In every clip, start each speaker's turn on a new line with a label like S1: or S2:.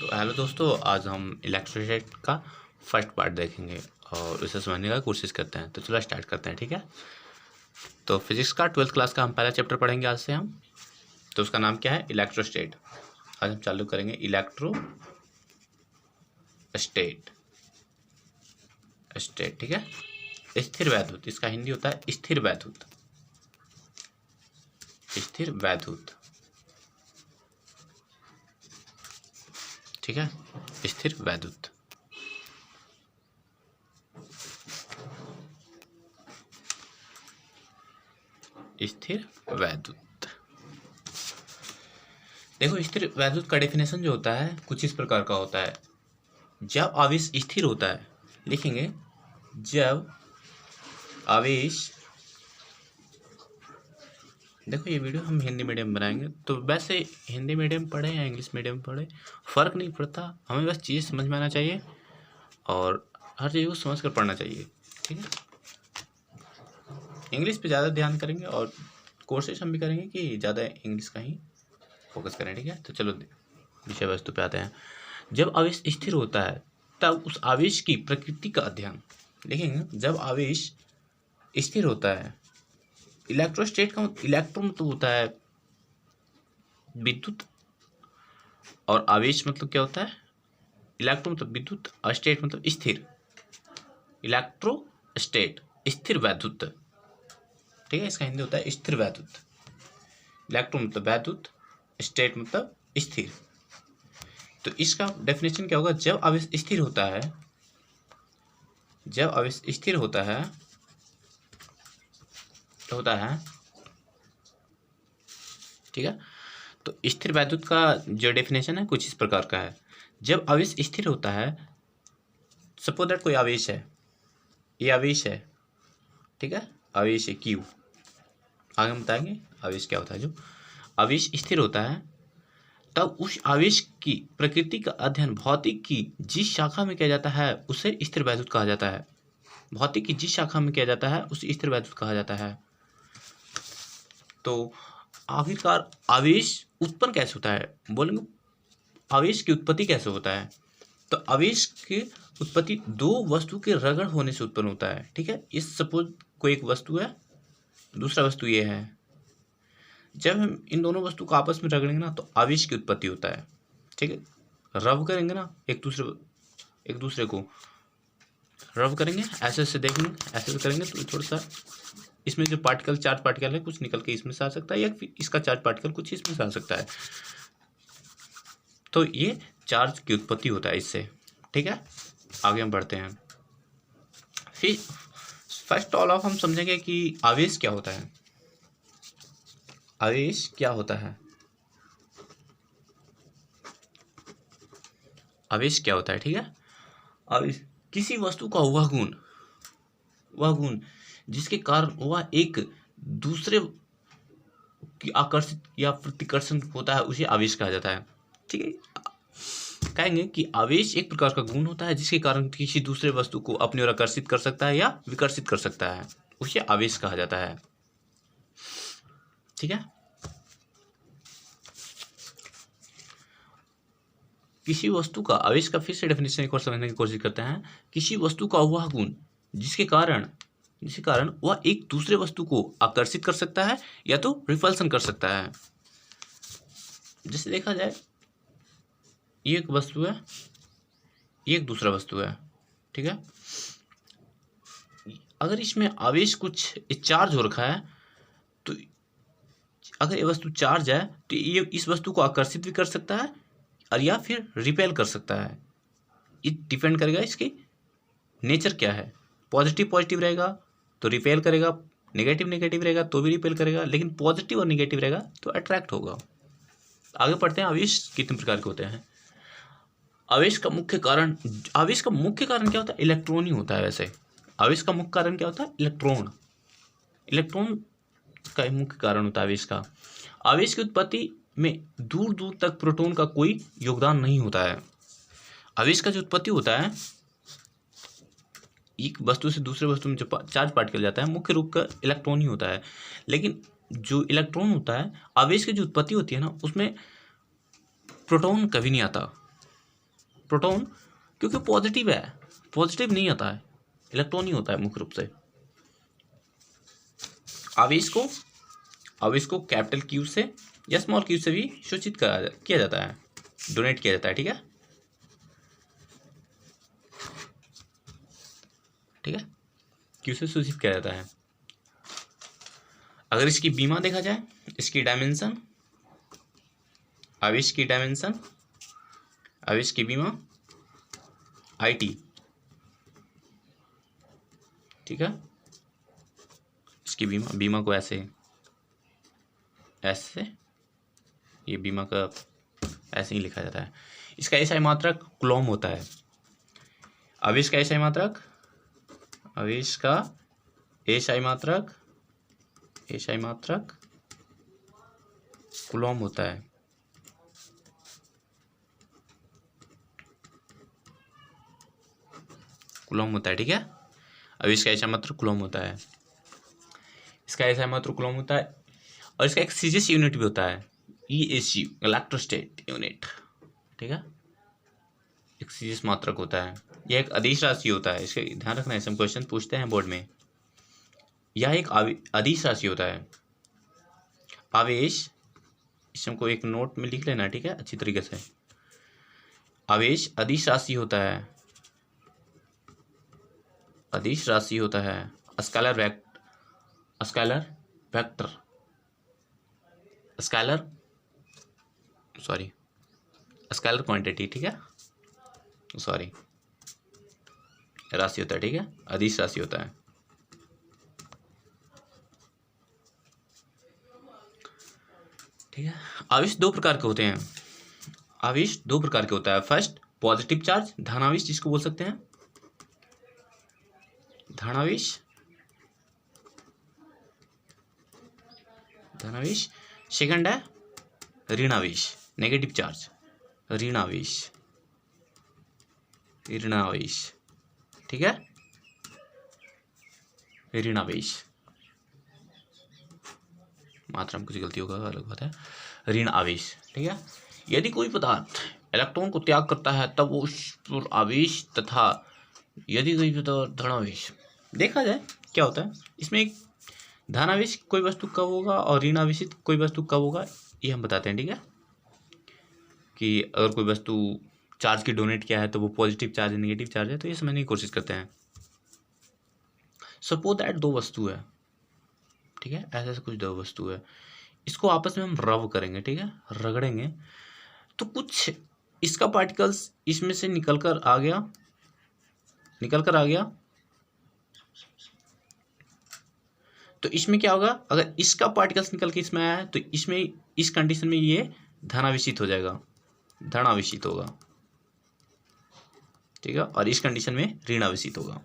S1: तो हेलो दोस्तों, आज हम इलेक्ट्रोस्टैटिक का फर्स्ट पार्ट देखेंगे और उसे समझने का कोशिश करते हैं। तो चलो स्टार्ट करते हैं, ठीक है। तो फिजिक्स का 12th क्लास का हम पहला चैप्टर पढ़ेंगे आज से हम। तो उसका नाम क्या है? इलेक्ट्रोस्टेट। आज हम चालू करेंगे इलेक्ट्रोस्टेट। स्टेट, ठीक है। स्थिर वैद्युत, इसका हिंदी होता है स्थिर वैद्युत। स्थिर वैद्युत, ठीक है। स्थिर वैद्युत। स्थिर वैद्युत। देखो, स्थिर वैद्युत का डेफिनेशन जो होता है कुछ इस प्रकार का होता है। जब आवेश स्थिर होता है, लिखेंगे जब आवेश, देखो ये वीडियो हम हिंदी मीडियम बनाएंगे, तो वैसे हिंदी मीडियम पढ़े या इंग्लिश मीडियम पढ़े फ़र्क नहीं पड़ता, हमें बस चीज़ समझ में आना चाहिए और हर चीज़ को समझ कर पढ़ना चाहिए, ठीक है। इंग्लिश पे ज़्यादा ध्यान करेंगे और कोशिश हम भी करेंगे कि ज़्यादा इंग्लिश का ही फोकस करें, ठीक है। तो चलो विषय वस्तु पे आते हैं। जब आवेश स्थिर होता है तब उस आवेश की प्रकृति का अध्ययन, लिखेंगे जब आवेश स्थिर होता है। इलेक्ट्रोस्टेट का इलेक्ट्रो मतलब होता है विद्युत, और आवेश मतलब क्या होता है? इलेक्ट्रो मतलब विद्युत, स्टेट मतलब स्थिर। इलेक्ट्रोस्टेट स्थिर वैद्युत, ठीक है। इसका हिंदी होता है स्थिर वैद्युत। इलेक्ट्रो मतलब वैद्युत, स्टेट मतलब स्थिर। तो इसका डेफिनेशन क्या होगा? जब आवेश स्थिर होता है, जब आवेश स्थिर होता है ठीक है। तो स्थिर वैद्युत का जो डेफिनेशन है कुछ इस प्रकार का है। जब आवेश स्थिर होता है, सपोज दैट कोई आवेश है, ये आवेश है, ठीक है, आवेश है क्यू। आगे हम बताएंगे आवेश क्या होता है। जो आवेश स्थिर होता है तब उस आवेश की प्रकृति का अध्ययन भौतिक की जिस शाखा में किया जाता है उसे स्थिर वैद्युत कहा जाता है। भौतिक की जिस शाखा में किया जाता है उसे स्थिर वैद्युत कहा जाता है। तो आखिरकार आवेश उत्पन्न कैसे होता है? बोलेंगे आवेश की उत्पत्ति कैसे होता है? तो आवेश की उत्पत्ति दो वस्तु के रगड़ होने से उत्पन्न होता है, ठीक है। इस सपोज कोई एक वस्तु है, दूसरा वस्तु ये है। जब हम इन दोनों वस्तु को आपस में रगड़ेंगे ना तो आवेश की उत्पत्ति होता है, ठीक है। रब करेंगे ना एक दूसरे को रब करेंगे, ऐसे ऐसे देखेंगे, ऐसे ऐसे करेंगे तो थोड़ा सा इसमें जो पार्टिकल, चार्ज पार्टिकल है कुछ निकल के इसमें से आ सकता है, या फिर इसका चार्ज पार्टिकल कुछ इसमें से आ सकता है। तो ये चार्ज की उत्पत्ति होता है इससे, ठीक है। आगे हम बढ़ते हैं। फिर फर्स्ट ऑल ऑफ हम समझेंगे कि आवेश क्या होता है। आवेश क्या होता है? आवेश क्या होता है, ठीक है। आवेश किसी वस्तु का वह गुण जिसके कारण वह एक दूसरे की आकर्षित या प्रतिकर्षण होता है, उसे आवेश कहा जाता है, ठीक है। कहेंगे कि आवेश एक प्रकार का गुण होता है जिसके कारण किसी दूसरे वस्तु को अपनी ओर आकर्षित कर सकता है या विकर्षित कर सकता है, उसे आवेश कहा जाता है, ठीक है। किसी वस्तु का, आवेश का फिर से डेफिनेशन एक और समझने की कोशिश करते हैं। किसी वस्तु का वह गुण जिसके कारण वह एक दूसरे वस्तु को आकर्षित कर सकता है या तो रिपल्सन कर सकता है। जैसे देखा जाए, ये एक वस्तु है, ये एक दूसरा वस्तु है, ठीक है। अगर इसमें आवेश कुछ चार्ज हो रखा है, तो अगर ये वस्तु चार्ज है तो ये इस वस्तु को आकर्षित भी कर सकता है और या फिर रिपेल कर सकता है। ये डिपेंड करेगा इसकी नेचर क्या है। पॉजिटिव पॉजिटिव रहेगा तो रिपेल करेगा, नेगेटिव नेगेटिव रहेगा तो भी रिपेल करेगा, लेकिन पॉजिटिव और नेगेटिव रहेगा तो अट्रैक्ट होगा। आगे पढ़ते हैं। आवेश कितने प्रकार के होते हैं? आवेश का मुख्य कारण क्या होता है? इलेक्ट्रॉन ही होता है। वैसे आवेश का मुख्य कारण क्या होता है? इलेक्ट्रॉन का मुख्य कारण होता है आवेश का। आवेश की उत्पत्ति में दूर दूर तक प्रोटॉन का कोई योगदान नहीं होता है। आवेश का जो उत्पत्ति होता है, एक वस्तु से दूसरे वस्तु में जो चार्ज पार्टिकल जाता है, मुख्य रूप का इलेक्ट्रॉन ही होता है। लेकिन जो इलेक्ट्रॉन होता है, आवेश की जो उत्पत्ति होती है ना, उसमें प्रोटॉन कभी नहीं आता। प्रोटॉन क्योंकि पॉजिटिव है, पॉजिटिव नहीं आता है, इलेक्ट्रॉन ही होता है मुख्य रूप से। आवेश को कैपिटल क्यू से या स्मॉल क्यू से भी सूचित किया जाता है, डोनेट किया जाता है। ठीक है, ठीक है, क्यू से सूचित किया जाता है। अगर इसकी बीमा देखा जाए, इसकी डायमेंशन, आवेश की डायमेंशन, आवेश की बीमा IT, ठीक है, इसकी बीमा को ऐसे ये बीमा का ऐसे ही लिखा जाता है। इसका एसआई मात्रक कूलॉम होता है। आवेश का एसआई मात्रक, आवेश का एसआई मात्रक कूलॉम होता है। कूलॉम होता है, ठीक है। आवेश का एसआई मात्रक कूलॉम होता है, इसका एसआई मात्रक कूलॉम होता है। और इसका एक सीजीएस यूनिट भी होता है, ESU, इलेक्ट्रोस्टेट यूनिट, ठीक है, एक सीजीएस मात्रक होता है। यह एक अदिश राशि होता है, इसका ध्यान रखना है, सब क्वेश्चन पूछते हैं बोर्ड में। यह एक अदिश राशि होता है। आवेश, इसको एक नोट में लिख लेना, ठीक है, अच्छी तरीके से। आवेश अदिश राशि होता है, अदिश राशि होता है। स्केलर वेक्टर, स्केलर क्वांटिटी, ठीक है, सॉरी, राशि होता है, ठीक है, अदिश राशि होता है। ठीक है, आवेश दो प्रकार के होते हैं, आवेश दो प्रकार के होता है। फर्स्ट पॉजिटिव चार्ज, धनावेश जिसको बोल सकते हैं, धनावेश। सेकंड है ऋणावेश, नेगेटिव चार्ज, ऋणावेश, ठीक है, ऋणावेश। मात्रा में कुछ गलती होगा, अलग बात है। ऋण आवेश, ठीक है। यदि कोई पदार्थ इलेक्ट्रॉन को त्याग करता है तब वो उस आवेश, तथा यदि कोई पदार्थ धनावेश, देखा जाए क्या होता है इसमें, एक धनावेश कोई वस्तु कब होगा और ऋणावेशित कोई वस्तु कब होगा, ये हम बताते हैं, ठीक है। कि अगर कोई वस्तु चार्ज की डोनेट किया है तो वो पॉजिटिव चार्ज है, नेगेटिव चार्ज है, तो ये समझने की कोशिश करते हैं। सपोज दैट दो वस्तु है, ठीक है, ऐसे कुछ दो वस्तु है, इसको आपस में हम रब करेंगे, ठीक है, रगड़ेंगे, तो कुछ इसका पार्टिकल्स इसमें से निकल कर आ गया, तो इसमें क्या होगा, अगर इसका पार्टिकल्स निकल के इसमें आया है तो इसमें, इस कंडीशन में ये धनावेशित हो जाएगा, धनावेशित होगा, ठीक है, और इस कंडीशन में ऋणावेशित होगा।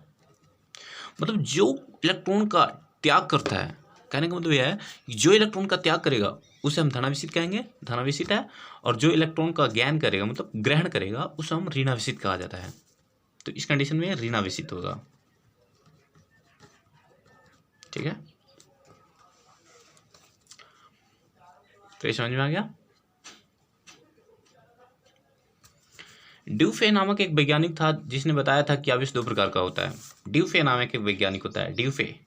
S1: मतलब जो इलेक्ट्रॉन का त्याग करता है, कहने का मतलब यह है कि जो इलेक्ट्रॉन का त्याग करेगा उसे हम धनावेशित कहेंगे, धनावेशित है, और जो इलेक्ट्रॉन का ज्ञान करेगा, मतलब ग्रहण करेगा, उसे हम ऋणावेशित कहा जाता है। तो इस कंडीशन में ऋणावेशित होगा, ठीक है। तो ये समझ में आ गया। ड्यूफे नामक एक वैज्ञानिक था जिसने बताया था कि आवेश दो प्रकार का होता है। ड्यूफे नामक एक वैज्ञानिक होता है, ड्यूफे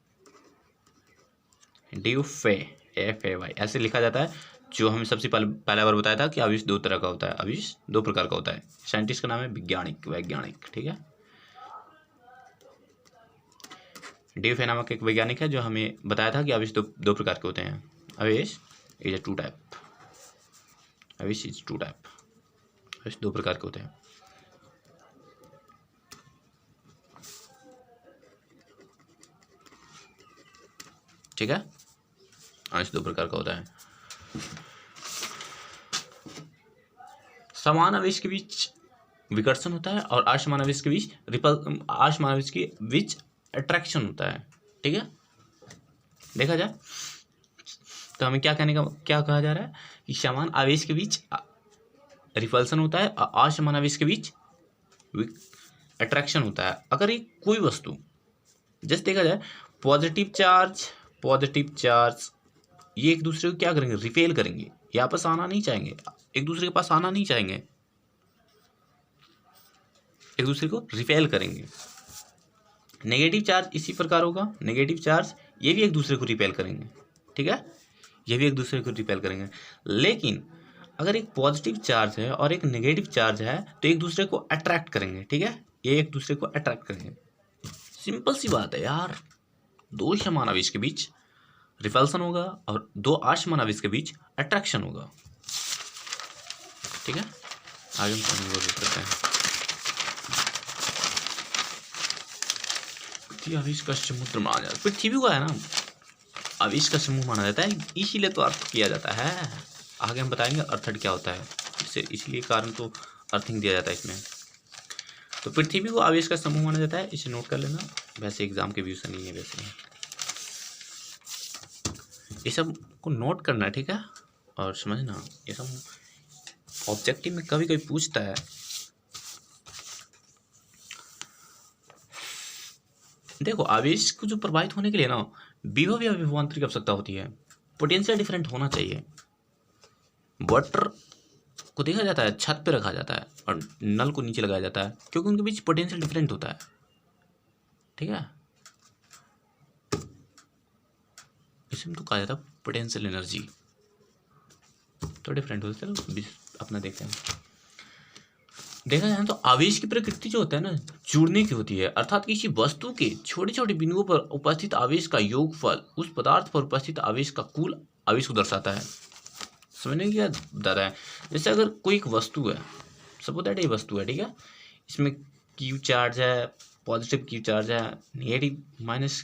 S1: FAY ऐसे लिखा जाता है, जो हमें सबसे पहला बार बताया था कि आवेश दो तरह का होता है, आवेश दो प्रकार का होता है। साइंटिस्ट का नाम है वैज्ञानिक, ठीक है। ड्यूफे नामक एक वैज्ञानिक है जो हमें बताया था कि आवेश दो प्रकार के होते हैं। आवेश इज टू टाइप, आवेश दो प्रकार के होते हैं। ठीक है, आवेश दो प्रकार का होता है। समान आवेश के बीच विकर्षण होता है और असमान आवेश के बीच अट्रैक्शन होता है, ठीक है। देखा जाए तो हमें क्या कहा जा रहा है कि समान आवेश के बीच रिपल्सन होता है और असमान आवेश के बीच अट्रैक्शन होता है। अगर ये कोई वस्तु, जैसे देखा जाए पॉजिटिव चार्ज ये एक दूसरे को क्या करेंगे, रिपेल करेंगे, ये आपस आना नहीं चाहेंगे, एक दूसरे के पास आना नहीं चाहेंगे। एक दूसरे को रिपेल करेंगे। नेगेटिव चार्ज इसी प्रकार होगा, नेगेटिव चार्ज ये भी एक दूसरे को रिपेल करेंगे, ठीक है, ये भी एक दूसरे को रिपेल करेंगे। लेकिन अगर एक पॉजिटिव चार्ज है और एक नेगेटिव चार्ज है तो एक दूसरे को अट्रैक्ट करेंगे, ठीक है, ये एक दूसरे को अट्रैक्ट करेंगे। सिंपल सी बात है यार, दो समान आवेश के बीच रिपल्सन होगा और दो असमान आवेश के बीच अट्रैक्शन होगा, ठीक है। आगे हम समझने की कोशिश करते हैं। पृथ्वी आवेश का समुद्र माना जाता है, पृथ्वी को है ना आवेश का समूह माना जाता है, इसीलिए तो अर्थ किया जाता है। आगे हम बताएंगे अर्थड क्या होता है, इसलिए कारण तो अर्थिंग दिया जाता है इसमें। तो पृथ्वी को आवेश का समूह माना जाता है, इसे नोट कर लेना, वैसे एग्जाम के व्यू से नहीं है, वैसे ये सब को नोट करना है, ठीक है, और समझना ये सब ऑब्जेक्टिव में कभी कभी पूछता है। देखो आवेश को जो प्रवाहित होने के लिए ना विभव या विभवांतर की आवश्यकता होती है, पोटेंशियल डिफरेंट होना चाहिए। वाटर को देखा जाता है छत पे रखा जाता है और नल को नीचे लगाया जाता है, क्योंकि उनके बीच पोटेंशियल डिफरेंट होता है, ठीक है, इसमें तो कहा जाता है पोटेंशियल एनर्जी तो डिफरेंट होता है। चलो अपना देखते हैं। देखा जाए तो आवेश की प्रकृति जो होता है ना जुड़ने की होती है, अर्थात किसी वस्तु के छोटे छोटे बिंदुओं पर उपस्थित आवेश का योगफल उस पदार्थ पर उपस्थित आवेश का कुल आवेश को दर्शाता है। समझने की क्या बता रहा है, जैसे अगर कोई एक वस्तु है, सपोज दैट ये वस्तु है, ठीक है, इसमें क्यू चार्ज है, पॉजिटिव क्यू चार्ज है, नेगेटिव माइनस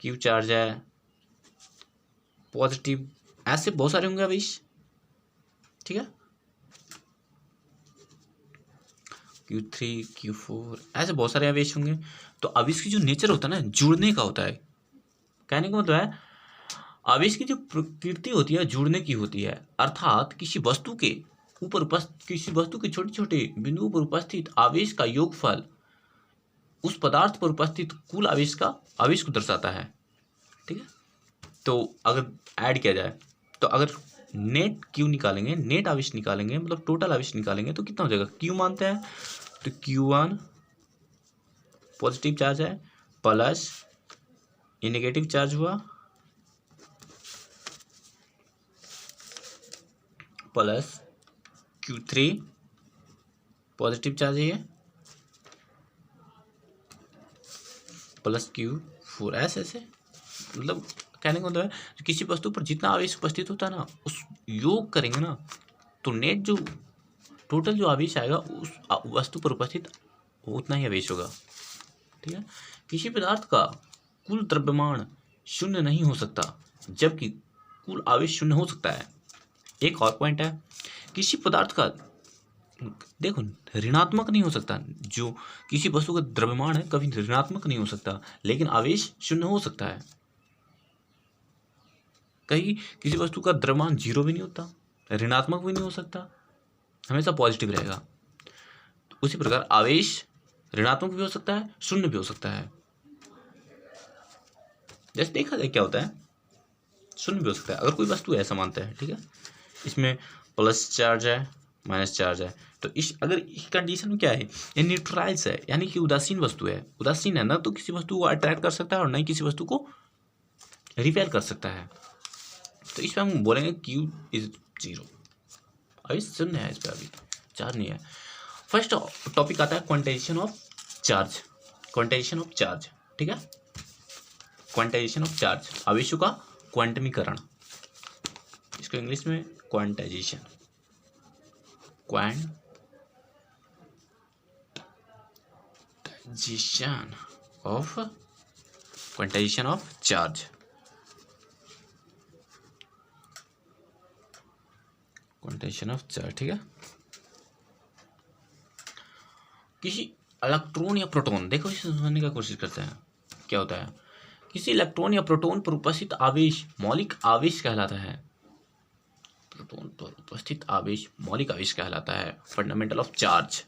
S1: क्यू चार्ज है, पॉजिटिव, ऐसे बहुत सारे होंगे आवेश, ठीक है, Q3 Q4 ऐसे बहुत सारे आवेश होंगे। तो आवेश की जो नेचर होता है ना जुड़ने का होता है, कहने का मतलब है आवेश की जो प्रकृति होती है जुड़ने की होती है, अर्थात किसी वस्तु के ऊपर किसी वस्तु के छोटे छोटे बिंदुओं पर उपस्थित आवेश का योगफल उस पदार्थ पर उपस्थित कुल आवेश को दर्शाता है, ठीक है। तो अगर ऐड किया जाए तो अगर नेट क्यू निकालेंगे, नेट आवेश निकालेंगे, मतलब टोटल आवेश निकालेंगे तो कितना हो जाएगा, क्यू मानते हैं तो Q1 पॉजिटिव चार्ज है प्लस ये नेगेटिव चार्ज हुआ प्लस Q3 पॉजिटिव चार्ज है प्लस Q4 ऐसे मतलब कहने का मतलब है किसी वस्तु पर जितना आवेश उपस्थित होता है ना उस योग करेंगे ना तो नेट जो टोटल जो आवेश आएगा उस वस्तु पर उपस्थित उतना ही आवेश होगा, ठीक है। किसी पदार्थ का कुल द्रव्यमान शून्य नहीं हो सकता जबकि कुल आवेश शून्य हो सकता है। एक और पॉइंट है, किसी पदार्थ का देखो ऋणात्मक नहीं हो सकता, जो किसी वस्तु का द्रव्यमान है कभी ऋणात्मक नहीं हो सकता, लेकिन आवेश शून्य हो सकता है। कहीं किसी वस्तु का द्रव्यमान जीरो भी नहीं होता, ऋणात्मक भी नहीं हो सकता, हमेशा पॉजिटिव रहेगा। तो उसी प्रकार आवेश ऋणात्मक भी हो सकता है, शून्य भी हो सकता है। जैसे देखा जाए क्या होता है, शून्य भी हो सकता है अगर कोई वस्तु ऐसा मानता है, ठीक है, इसमें प्लस चार्ज है माइनस चार्ज है, तो अगर इस कंडीशन में क्या है, ये न्यूट्रलाइज है, यानी कि उदासीन वस्तु है। उदासीन है ना तो किसी वस्तु को अट्रैक्ट कर सकता है और ना ही किसी वस्तु को रिपेल कर सकता है। तो इस पर हम बोलेंगे Q इज 0, अभी शून्य है, इस पर अभी चार्ज नहीं है। फर्स्ट टॉपिक आता है quantization of charge, quantization of charge, ठीक है, क्वांटाइजेशन ऑफ चार्ज, आवेशों का क्वांटमीकरण, इसको इंग्लिश में quantization, quantization of charge, quantization of charge, ठीक है। किसी इलेक्ट्रॉन या प्रोटॉन, देखो इसे समझने का कोशिश करते हैं क्या होता है। किसी इलेक्ट्रॉन या प्रोटॉन पर उपस्थित आवेश मौलिक आवेश कहलाता है, प्रोटॉन पर उपस्थित आवेश मौलिक आवेश कहलाता है, फंडामेंटल ऑफ चार्ज।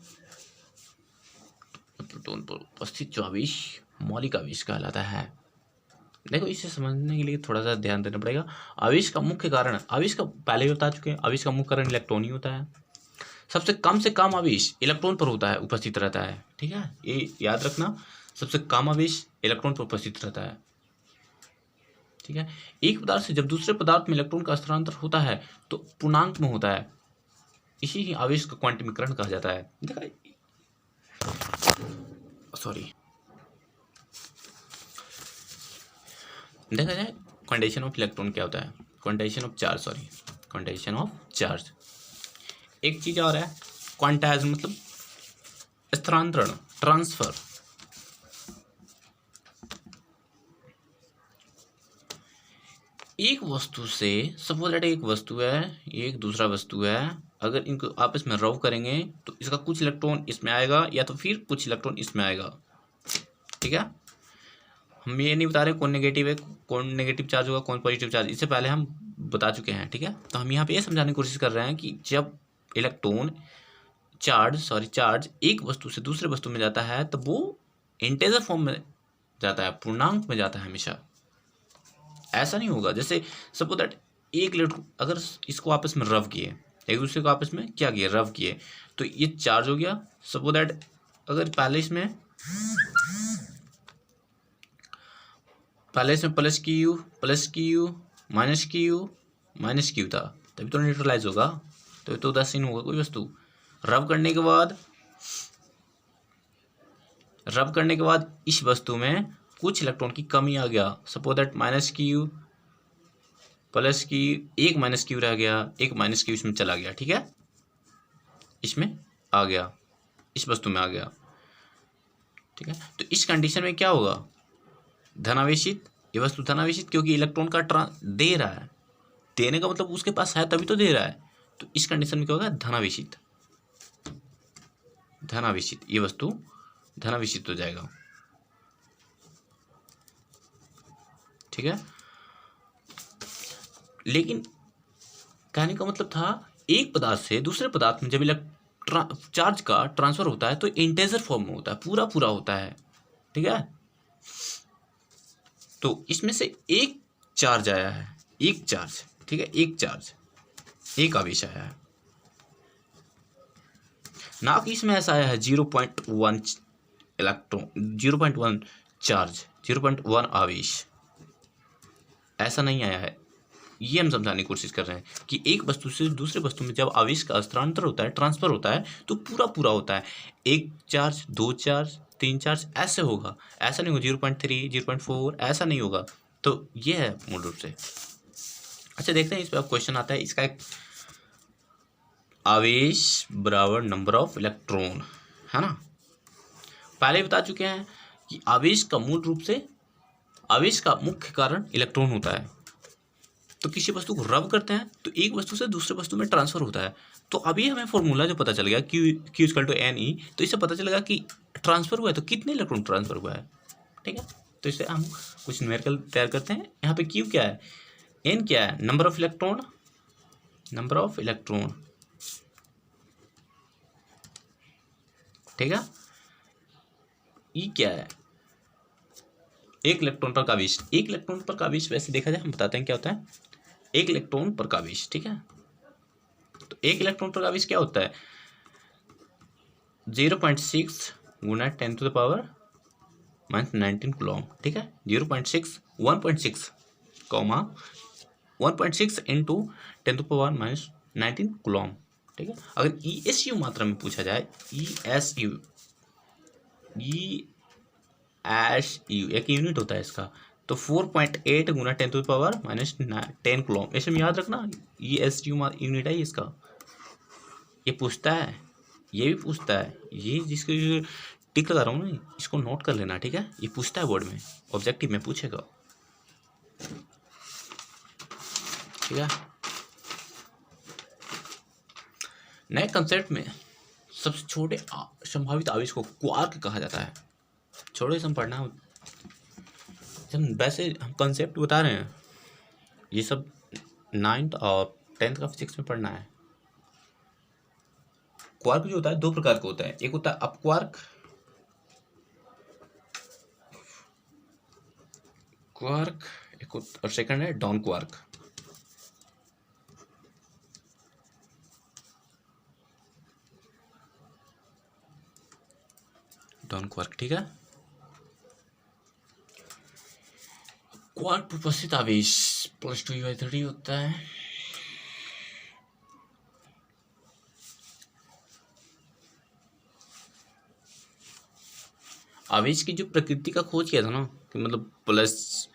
S1: प्रोटॉन पर उपस्थित जो आवेश मौलिक आवेश कहलाता है। देखो इसे समझने के लिए थोड़ा सा ध्यान देना पड़ेगा। आवेश का मुख्य कारण, आवेश का पहले भी बता चुके हैं, आवेश का मुख्य कारण इलेक्ट्रॉन ही होता है। सबसे कम आवेश इलेक्ट्रॉन पर होता है, उपस्थित रहता है। ठीक है, ये याद रखना, सबसे कम आवेश इलेक्ट्रॉन पर उपस्थित रहता है। ठीक है, एक पदार्थ से जब दूसरे पदार्थ में इलेक्ट्रॉन का स्थानांतर होता है तो पूर्णांक में होता है, इसी ही आवेश का क्वांटमीकरण कहा जाता है। देखा जाए क्वांटाइजेशन ऑफ इलेक्ट्रॉन क्या होता है, क्वांटाइजेशन ऑफ चार्ज। एक चीज और है क्वांटाइज, मतलब स्थानांतरण, ट्रांसफर। एक वस्तु से, सपोज दैट एक वस्तु है, एक दूसरा वस्तु है, अगर इनको आपस में रव करेंगे तो इसका कुछ इलेक्ट्रॉन इसमें आएगा या तो फिर कुछ इलेक्ट्रॉन इसमें आएगा। ठीक है, हम ये नहीं बता रहे कौन नेगेटिव है, कौन नेगेटिव चार्ज होगा, कौन पॉजिटिव चार्ज, इससे पहले हम बता चुके हैं। ठीक है, तो हम यहाँ पे ये समझाने की कोशिश कर रहे हैं कि जब इलेक्ट्रॉन चार्ज एक वस्तु से दूसरे वस्तु में जाता है तो वो इंटेजर फॉर्म में जाता है, पूर्णांक में जाता है हमेशा। ऐसा नहीं होगा जैसे सपोज दैट एक इलेक्ट्रॉन, अगर इसको आपस में रव किए, एक दूसरे को आपस में क्या किए, रव किए, तो ये चार्ज हो गया। सपोज दैट अगर पहले इसमें प्लस क्यू था, तभी तो न्यूट्रलाइज होगा, तभी तो उदासीन होगा कोई वस्तु। रब करने के बाद इस वस्तु में कुछ इलेक्ट्रॉन की कमी आ गया, suppose that minus Q plus Q, एक माइनस क्यू रह गया, एक माइनस क्यू इसमें चला गया। ठीक है, इसमें आ गया, इस वस्तु में आ गया। ठीक है, तो इस कंडीशन में क्या होगा, धनावेशित, ये वस्तु धनावेशित, क्योंकि इलेक्ट्रॉन का दे रहा है, देने का मतलब उसके पास है तभी तो दे रहा है, तो इस कंडीशन में क्या होगा, धनावेशित, ये वस्तु धनावेशित हो जाएगा। ठीक है, लेकिन कहने का मतलब था एक पदार्थ से दूसरे पदार्थ में जब चार्ज का ट्रांसफर होता है तो इंटेजर फॉर्म में होता है, पूरा पूरा होता है। ठीक है, तो इसमें से एक चार्ज आया है, एक चार्ज, ठीक है, एक आवेश आया है, ना कि इसमें ऐसा आया है 0.1 इलेक्ट्रॉन, 0.1 चार्ज, 0.1 आवेश, ऐसा नहीं आया है। ये हम समझाने की कोशिश कर रहे हैं कि एक वस्तु से दूसरे वस्तु में जब आवेश का स्थानांतरण होता है, ट्रांसफर होता है, तो पूरा पूरा होता है, एक चार्ज, दो चार्ज, तीन चार्ज, ऐसे होगा, ऐसा नहीं होगा 0.3, 0.4, ऐसा नहीं होगा। तो ये है मूल रूप से। अच्छा, देखते हैं इस पर अब क्वेश्चन आता है, इसका एक आवेश बराबर नंबर ऑफ इलेक्ट्रॉन, है ना। पहले बता चुके हैं कि आवेश का मूल रूप से, आवेश का मुख्य कारण इलेक्ट्रॉन होता है। तो किसी वस्तु को रब करते हैं तो एक वस्तु से दूसरे वस्तु में ट्रांसफर होता है। तो अभी हमें फॉर्मूला जो पता चल गया Q = NE, तो इससे पता चलेगा कि ट्रांसफर हुआ है तो कितने इलेक्ट्रॉन ट्रांसफर हुआ है। ठीक है, तो इससे हम कुछ न्यूमेरिकल तैयार करते हैं। यहाँ पे Q क्या है, N क्या है, नंबर ऑफ इलेक्ट्रॉन, ठीक है। E क्या है, एक इलेक्ट्रॉन पर का आवेश। एक इलेक्ट्रॉन पर का आवेश वैसे देखा जाए, हम बताते हैं क्या होता है, एक इलेक्ट्रॉन पर का आवेश। ठीक है, तो एक इलेक्ट्रॉन पर का आवेश क्या होता है, 0.6 गुना 10⁻⁻19 कूलम। ठीक है, 0.6, 1.6 कॉमा 1.6 इंटू 10⁻⁻19 कूलम। ठीक है, अगर ESU मात्रा में पूछा जाए, ESU एक यूनिट होता है इसका, तो 4.8 गुना 10⁻⁻10 कूलम। ऐसे में याद रखना, ESU यूनिट है इसका। ये पूछता है, ये भी पूछता है, ये जिसको टिक लगा रहा हूँ ना, इसको नोट कर लेना। ठीक है, ये पूछता है बोर्ड में, ऑब्जेक्टिव में पूछेगा। ठीक है, नए कंसेप्ट में सबसे छोटे संभावित आवेश को क्वार्क कहा जाता है। छोड़ो ये सब पढ़ना, वैसे हम कंसेप्ट बता रहे हैं, ये सब 9th और 10th का फिजिक्स में पढ़ना है। क्वार्क जो होता है दो प्रकार का होता है, एक होता है अप क्वार्क, एक और सेकंड है डाउन क्वार्क। डॉन क्वार्क, ठीक है। क्वार्क उपस्थित आवेश +2u/3 होता है। आवेश की जो प्रकृति का खोज किया था ना, कि मतलब प्लस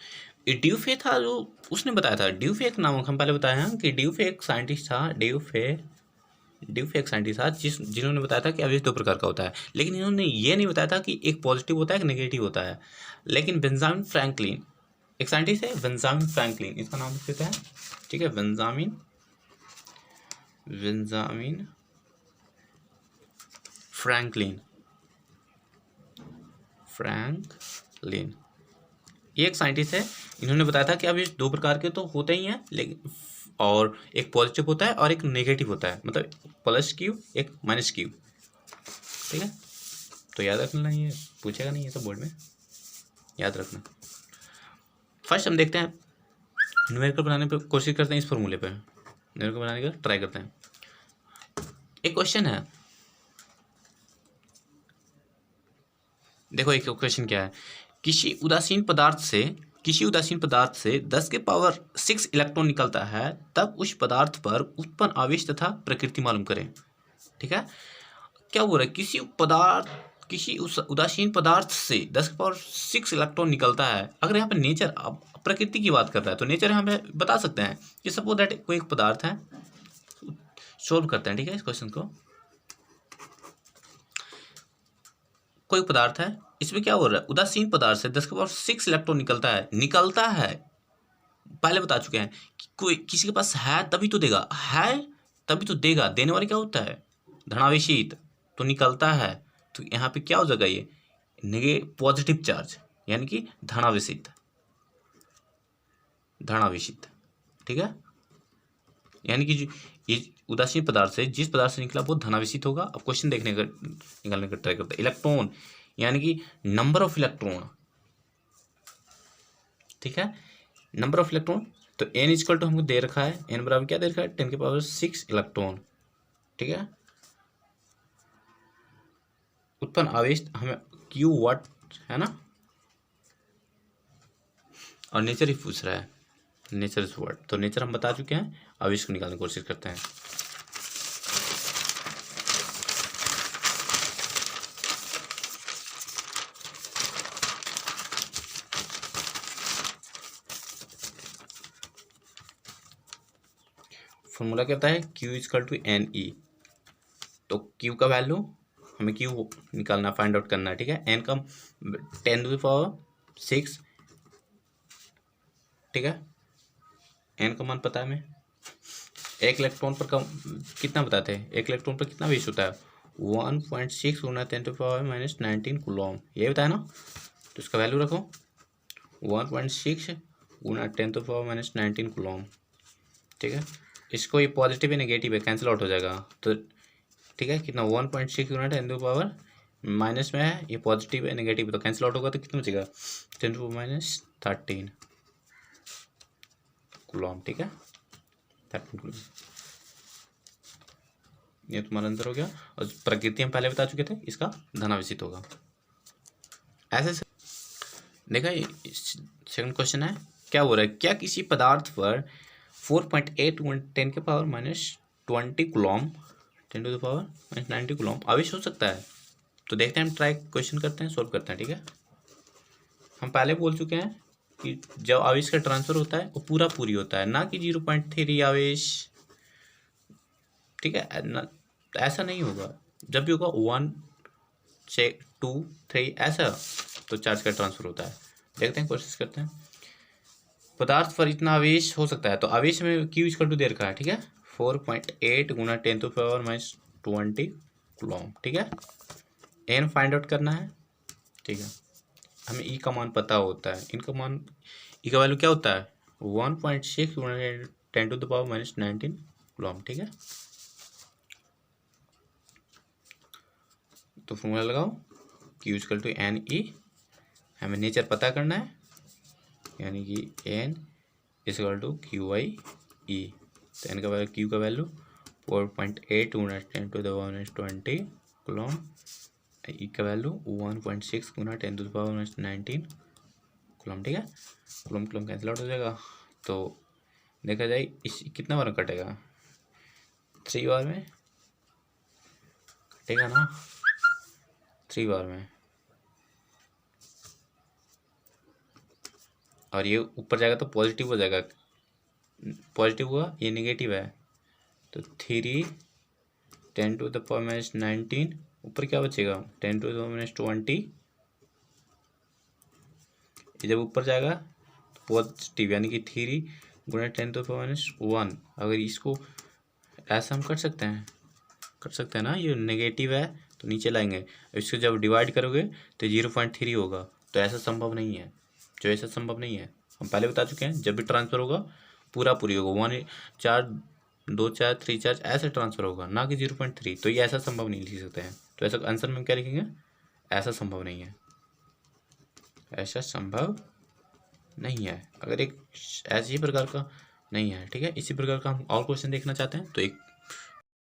S1: ड्यूफे था जो उसने बताया था। ड्यूफे एक नाम हम पहले बताए हैं कि ड्यूफे एक साइंटिस्ट था। ड्यूफे एक साइंटिस्ट था जिन्होंने बताया था कि आवेश दो प्रकार का होता है, लेकिन इन्होंने ये नहीं बताया था कि एक पॉजिटिव होता है, एक नेगेटिव होता है। लेकिन बेंजामिन फ्रैंकलिन एक साइंटिस्ट है, बेंजामिन फ्रैंकलिन, इसका नाम लिख देता है, ठीक है। बेंजामिन फ्रैंकलिन ये एक साइंटिस्ट है। इन्होंने बताया था कि अब ये दो प्रकार के तो होते ही हैं, लेकिन और एक पॉजिटिव होता है और एक नेगेटिव होता है, मतलब प्लस क्यू एक माइनस क्यू, ठीक है। तो याद रखना, ये पूछेगा नहीं, ये सब बोर्ड में याद रखना। फर्स्ट हम देखते हैं, न्यूमेरिकल बनाने पे कोशिश करते हैं, इस फॉर्मूले पे न्यूमेरिकल बनाने का ट्राई करते हैं। एक क्वेश्चन है, देखो एक क्वेश्चन क्या है। किसी उदासीन पदार्थ से 10⁻⁶ इलेक्ट्रॉन निकलता है, तब उस पदार्थ पर उत्पन्न आवेश तथा प्रकृति मालूम करें, ठीक है। क्या हो रहा है, किसी उदासीन पदार्थ से 10⁻⁶ इलेक्ट्रॉन निकलता है। अगर यहाँ पे नेचर, अब प्रकृति की बात कर रहा है, तो नेचर हम बता सकते हैं कि सपोज दैट कोई एक पदार्थ है। सोल्व करते हैं, ठीक है, इस क्वेश्चन को। कोई पदार्थ है, इसमें क्या हो रहा है, उदासीन पदार्थ से 10⁻⁶ इलेक्ट्रॉन निकलता है। पहले बता चुके हैं कि कोई किसी के पास है तभी तो देगा, देने वाले क्या होता है, धनावेशित, तो निकलता है। तो यहाँ पे क्या हो जाएगा, ये पॉजिटिव चार्ज, यानी कि धनावेशित, ठीक है। यानी कि ये उदासीन पदार्थ से जिस पदार्थ से निकला वो धनावेशित होगा। अब क्वेश्चन निकालने का ट्राई करते हैं। इलेक्ट्रॉन यानी कि नंबर ऑफ इलेक्ट्रॉन, ठीक है, नंबर ऑफ इलेक्ट्रॉन। तो n इक्वल टू हमको दे रखा है, n बराबर क्या दे रखा है, 10⁻⁶ इलेक्ट्रॉन, ठीक है। उत्पन्न आवेश हमें q वाट है ना, और नेचर ही पूछ रहा है, नेचर इज वाट। तो नेचर हम बता चुके हैं, आवेश को निकालने की कोशिश करते हैं। फॉर्मूला क्या होता है, Q इक्वल टू NE। तो Q का वैल्यू हमें Q निकालना, फाइंड आउट करना है, ठीक है। N का 10⁻⁶, ठीक है। N का मान पता है हमें। एक इलेक्ट्रॉन पर कितना बताते हैं, एक इलेक्ट्रॉन पर कितना आवेश होता है, 1.6 × 10⁻⁻19 कूलम, ये बताया ना। तो इसका वैल्यू रखो 1.6 × 10⁻⁻19 कूलम, ठीक है। इसको ये पॉजिटिव है नेगेटिव है कैंसिल आउट हो जाएगा, तो ठीक है। कितना 1.6 × 10⁻, माइनस में है, ये पॉजिटिव है नेगेटिव, तो कैंसिल आउट होगा, तो कितना बचेगा 10⁻⁻13 कूलम, ठीक है, 13 कूलम। ये तुम्हारा आंसर हो गया। और प्रकृति हम पहले बता चुके थे, इसका धनावेशित होगा। ऐसे देखा, सेकंड क्वेश्चन है, क्या हो रहा है, क्या किसी पदार्थ पर 4.8 × 10⁻⁻20 कूलम, 10⁻⁻90 कूलम आवेश हो सकता है। तो देखते हैं, हम ट्राई क्वेश्चन करते हैं, सोल्व करते हैं, ठीक है। हम पहले बोल चुके हैं कि जब आवेश का ट्रांसफर होता है वो पूरी होता है, ना कि 0.3 आवेश, ठीक है ना। ऐसा नहीं होगा, जब भी होगा 1 से 2 3 ऐसा, तो चार्ज का ट्रांसफर होता है। देखते हैं, कोशिश करते हैं। पदार्थ पर इतना आवेश हो सकता है, तो आवेश में Q इक्वल टू दे रखा है, ठीक है, 4.8 × 10⁻⁻20 कूलम, ठीक है। N फाइंड आउट करना है, ठीक है। हमें E का मान पता होता है, इनका मान E का वैल्यू क्या होता है, 1.6 × 10⁻⁻19 कूलम, ठीक है। तो फॉर्मूला लगाओ, Q इक्वल टू NE, हमें नेचर पता करना है, यानी कि N इक्वल टू QIE। तो N का वैल्यू, Q का वैल्यू 4.8 × 10⁻20 कूलम, ई का वैल्यू 1.6 गुना 10⁻19 कूलम, ठीक है। कूलम कूलम कैंसिल आउट हो जाएगा, तो देखा जाए इस कितना बार में कटेगा, 3 बार में कटेगा ना, 3 बार में। और ये ऊपर जाएगा तो पॉजिटिव हो जाएगा, पॉजिटिव हुआ, ये नेगेटिव है, तो 3 10⁻19 ऊपर क्या बचेगा 10⁻20। ये जब ऊपर जाएगा तो पॉजिटिव, यानी कि 3 गुना 10⁻1। अगर इसको ऐसा हम कर सकते हैं ना, ये नेगेटिव है तो नीचे लाएंगे, इसको जब डिवाइड करोगे तो 0.3 होगा, तो ऐसा संभव नहीं है, जो ऐसा संभव नहीं है। हम पहले बता चुके हैं, जब भी ट्रांसफर होगा पूरी होगा, 1 चार्ज 2 चार्ज 3 चार्ज ऐसे ट्रांसफर होगा, ना कि 0.3। तो ये ऐसा संभव नहीं लिख सकते हैं, तो ऐसा आंसर में क्या लिखेंगे, ऐसा संभव नहीं है, ऐसा संभव नहीं है। अगर एक ऐसे ही प्रकार का नहीं है, ठीक है। इसी प्रकार का हम और क्वेश्चन देखना चाहते हैं, तो एक